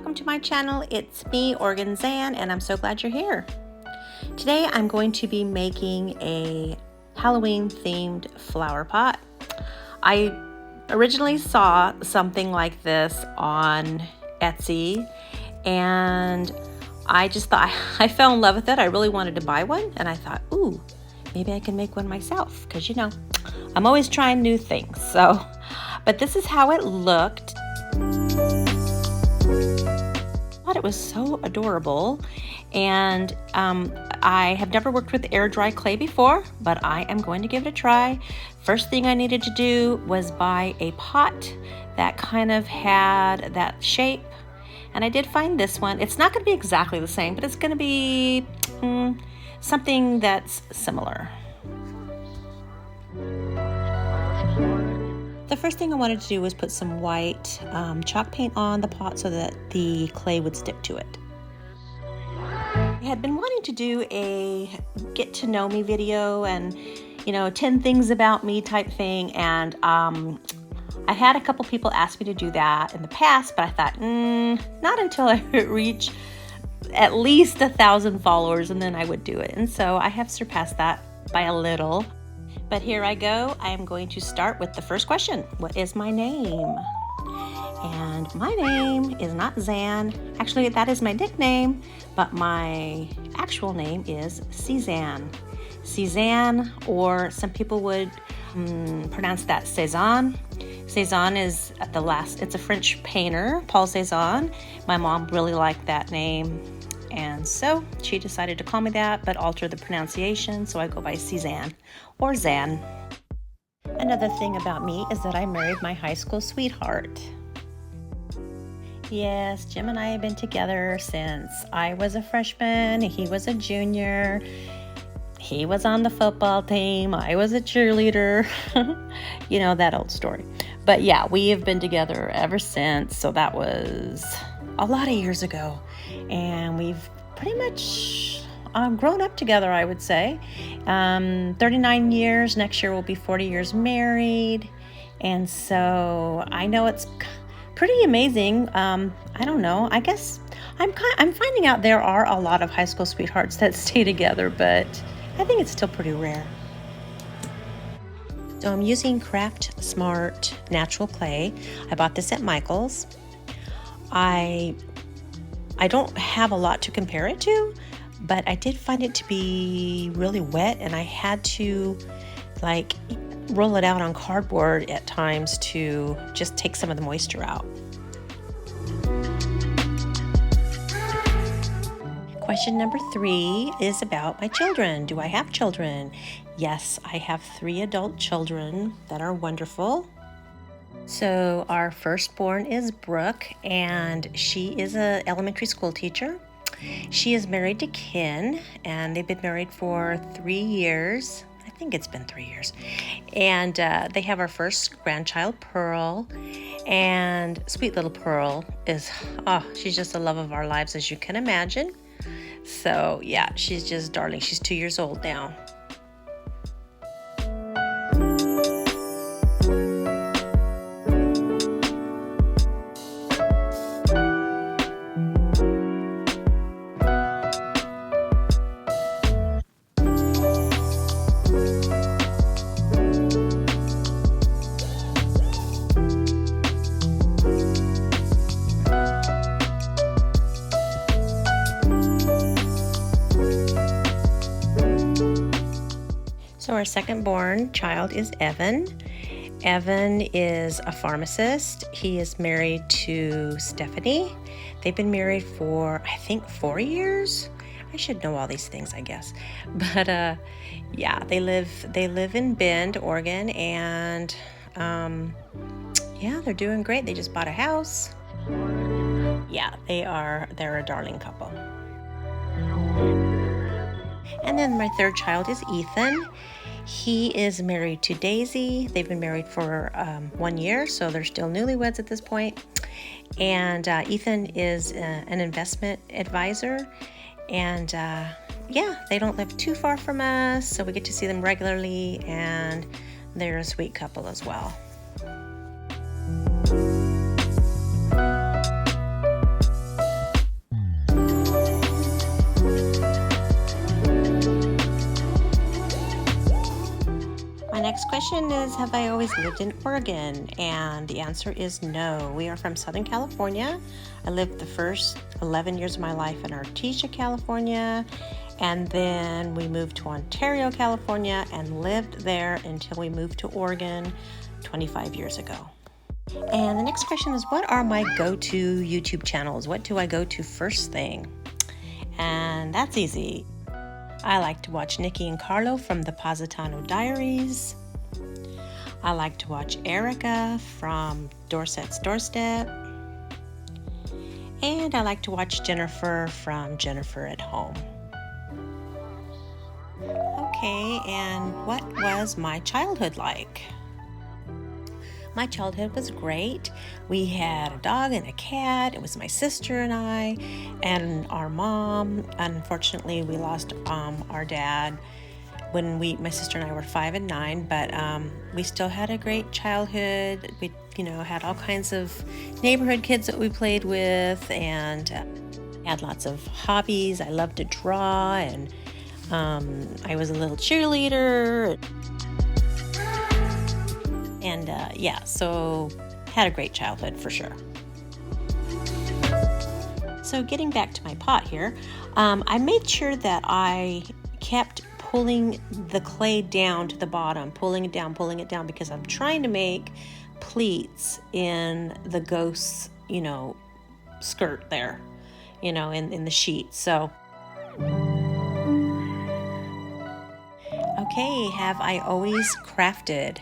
welcome to my channel. It's me, Oregon Zan, and I'm so glad you're here. Today I'm going to be making a Halloween themed flower pot. I originally saw something like this on Etsy and I just thought, I fell in love with it. I really wanted to buy one and I thought, ooh, maybe I can make one myself because, you know, I'm always trying new things. So, but this is how it looked. I thought it was so adorable, and I have never worked with air dry clay before, but I am going to give it a try. First thing I needed to do was buy a pot that kind of had that shape, and I did find this one. It's not going to be exactly the same, but it's going to be something that's similar. The first thing I wanted to do was put some white chalk paint on the pot so that the clay would stick to it. I had been wanting to do a get to know me video and, you know, 10 things about me type thing, and I had a couple people ask me to do that in the past, but I thought, not until I reach at least 1,000 followers and then I would do it. And so I have surpassed that by a little. But here I go. I am going to start with the first question. What is my name? And my name is not Zan. Actually, that is my nickname, but my actual name is Cezanne. Cezanne, or some people would pronounce that Cezanne. Cezanne is the last, it's a French painter, Paul Cezanne. My mom really liked that name, and so she decided to call me that, but alter the pronunciation, so I go by Cezanne or Zan. Another thing about me is that I married my high school sweetheart. Yes, Jim and I have been together since I was a freshman, he was a junior. He was on the football team, I was a cheerleader. You know, that old story. But yeah, we have been together ever since, so that was a lot of years ago. And we've pretty much grown up together, I would say. 39 years, next year we'll be 40 years married. And so I know it's pretty amazing. I don't know, I guess I'm finding out there are a lot of high school sweethearts that stay together, but I think it's still pretty rare. So I'm using Craft Smart natural clay. I bought this at Michael's. I don't have a lot to compare it to, but I did find it to be really wet, and I had to like roll it out on cardboard at times to just take some of the moisture out. Question number 3 is about my children. Do I have children? Yes, I have 3 adult children that are wonderful. So our firstborn is Brooke, and she is an elementary school teacher. She is married to Ken, and they've been married for 3 years. I think it's been 3 years. And they have our first grandchild, Pearl. And sweet little Pearl is, she's just the love of our lives, as you can imagine. So yeah, she's just darling. She's 2 years old now. So our second born child is Evan. Evan is a pharmacist. He is married to Stephanie. They've been married for, I think, 4 years. I should know all these things, I guess. But yeah, they live in Bend, Oregon, and yeah, they're doing great. They just bought a house. Yeah, they're a darling couple. And then my third child is Ethan. He is married to Daisy. They've been married for 1 year, so they're still newlyweds at this point. And Ethan is an investment advisor. And yeah, they don't live too far from us, so we get to see them regularly, and they're a sweet couple as well. My next question is, have I always lived in Oregon? And the answer is no. We are from Southern California. I lived the first 11 years of my life in Artesia, California, and then we moved to Ontario, California, and lived there until we moved to Oregon 25 years ago. And the next question is, what are my go-to YouTube channels? What do I go to first thing? And that's easy. I like to watch Nikki and Carlo from the Positano Diaries. I like to watch Erica from Dorset's Doorstep. And I like to watch Jennifer from Jennifer at Home. Okay, and what was my childhood like? My childhood was great. We had a dog and a cat. It was my sister and I and our mom. Unfortunately, we lost our dad when my sister and I were 5 and 9, but we still had a great childhood. We, had all kinds of neighborhood kids that we played with and had lots of hobbies. I loved to draw, and I was a little cheerleader. And so had a great childhood for sure. So getting back to my pot here, I made sure that I kept pulling the clay down to the bottom, pulling it down, because I'm trying to make pleats in the ghost's, skirt there, in the sheet. So, okay, have I always crafted?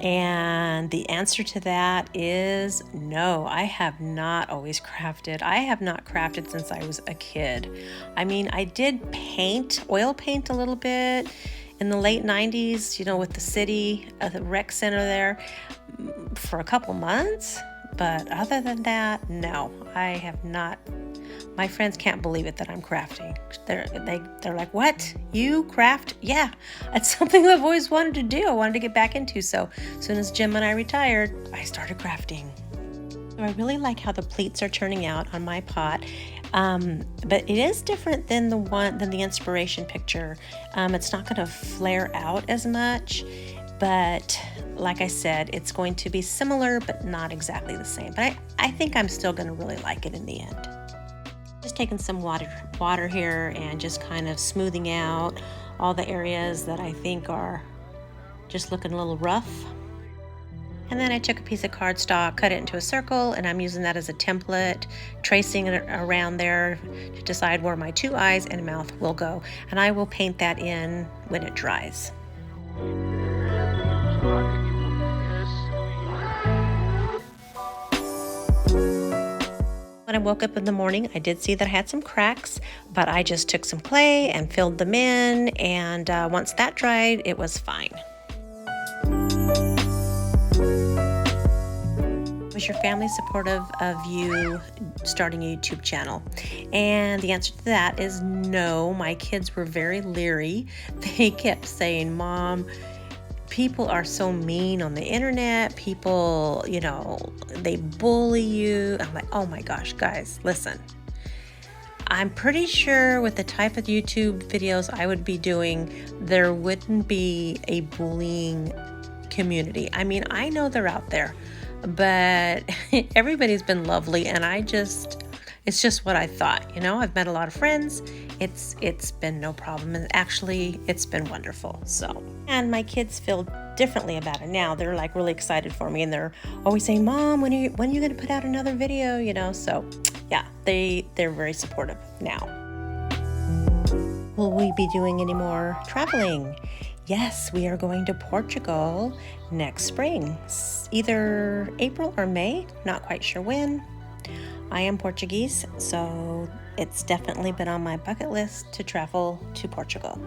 And the answer to that is no, I have not always crafted. I have not crafted since I was a kid. I mean, I did oil paint a little bit in the late 90s, with the city, the rec center there for a couple months. But other than that, no, I have not. My friends can't believe it that I'm crafting. They're like, what? You craft? Yeah, it's something I've always wanted to do. I wanted to get back into. So as soon as Jim and I retired, I started crafting. So I really like how the pleats are turning out on my pot. But it is different than the inspiration picture. It's not going to flare out as much. But like I said, it's going to be similar, but not exactly the same. But I think I'm still going to really like it in the end. Just taking some water here and just kind of smoothing out all the areas that I think are just looking a little rough. And then I took a piece of cardstock, cut it into a circle, and I'm using that as a template, tracing it around there to decide where my 2 eyes and mouth will go. And I will paint that in when it dries. When I woke up in the morning, I did see that I had some cracks, but I just took some clay and filled them in, and once that dried, it was fine. Was your family supportive of you starting a YouTube channel? And the answer to that is no. My kids were very leery. They kept saying, Mom, people are so mean on the internet. People, they bully you. I'm like, oh my gosh, guys, listen. I'm pretty sure with the type of YouTube videos I would be doing, there wouldn't be a bullying community. I mean, I know they're out there, but everybody's been lovely, and it's just what I thought. I've met a lot of friends. It's been no problem, and actually it's been wonderful. So, and my kids feel differently about it now. They're like really excited for me, and they're always saying, Mom, when are you going to put out another video? So yeah, they're very supportive now. Will we be doing any more traveling? Yes, we are going to Portugal next spring, either April or May, not quite sure when. I am Portuguese, so it's definitely been on my bucket list to travel to Portugal.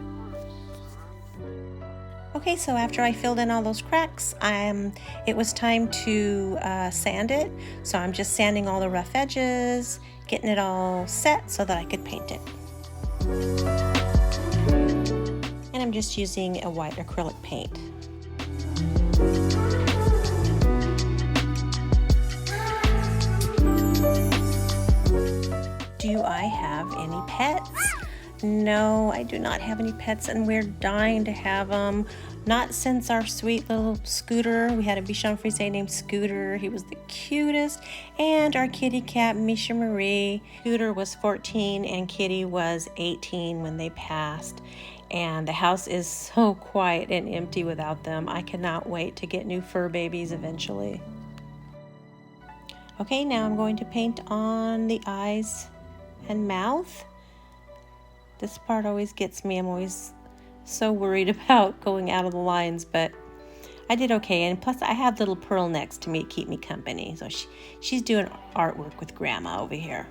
Okay, so after I filled in all those cracks, it was time to sand it. So I'm just sanding all the rough edges, getting it all set so that I could paint it. And I'm just using a white acrylic paint. Do I have any pets? No, I do not have any pets, and we're dying to have them. Not since our sweet little Scooter. We had a Bichon Frise named Scooter. He was the cutest. And our kitty cat, Misha Marie. Scooter was 14 and Kitty was 18 when they passed. And the house is so quiet and empty without them. I cannot wait to get new fur babies eventually. Okay, now I'm going to paint on the eyes and mouth. This part always gets me. I'm always so worried about going out of the lines, but I did okay. And plus I have little Pearl next to me to keep me company. So she's doing artwork with Grandma over here.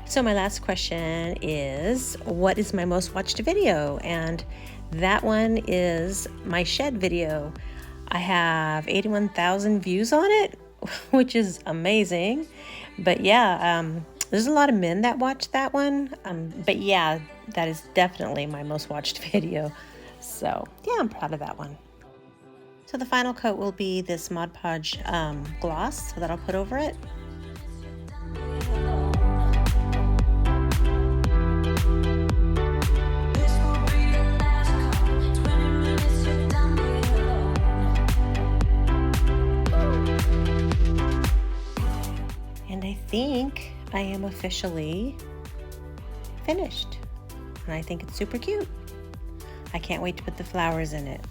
So my last question is, what is my most watched video? And that one is my shed video. I have 81,000 views on it, which is amazing. But yeah, there's a lot of men that watch that one. But yeah, that is definitely my most watched video. So yeah, I'm proud of that one. So the final coat will be this Mod Podge gloss that I'll put over it. I think I am officially finished, and I think it's super cute. I can't wait to put the flowers in it.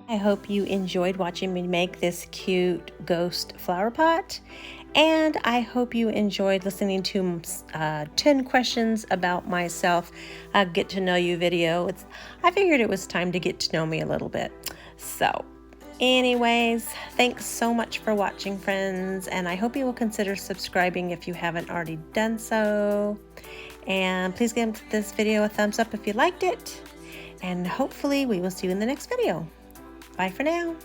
I hope you enjoyed watching me make this cute ghost flower pot, and I hope you enjoyed listening to 10 questions about myself, a get to know you video. I figured it was time to get to know me a little bit. So anyways, thanks so much for watching, friends, and I hope you will consider subscribing if you haven't already done so. And please give this video a thumbs up if you liked it, and hopefully we will see you in the next video. Bye for now.